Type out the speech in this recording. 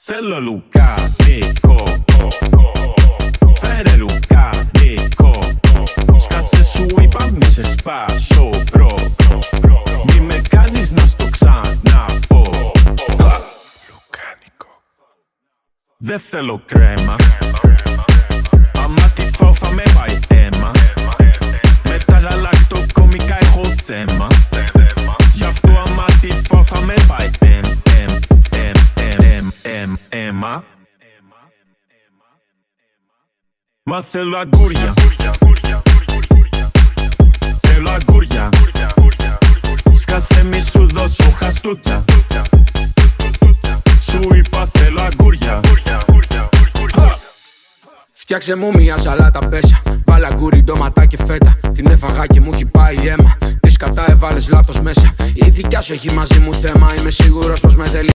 Θέλω λουκάνικο. Φέρε λουκάνικο. Σκάτσε σου είπα μη σε σπάσω μπρο. Μη με κάνεις να στο ξαναπώ. Λουκάνικο. Δεν θέλω κρέμα. Άμα τη φάω θα με πάει αίμα. Με τα γαλακτοκομικά έχω θέμα. Γι' αυτό άμα τη φάω θα με πάει αίμα. Μα θέλω αγκούρια. Θέλω αγκούρια. Σκάσε μη σου δώσω χαστούτια. Σου είπα θέλω αγκούρια. Φτιάξε μου μια σαλάτα πέσα. Βάλε αγκούρι, ντόματα και φέτα. Την έφαγα και μου έχει πάει αίμα. Τη κατά έβαλες λάθος μέσα. Η δικιά σου έχει μαζί μου θέμα. Είμαι σίγουρος πως με θέλει.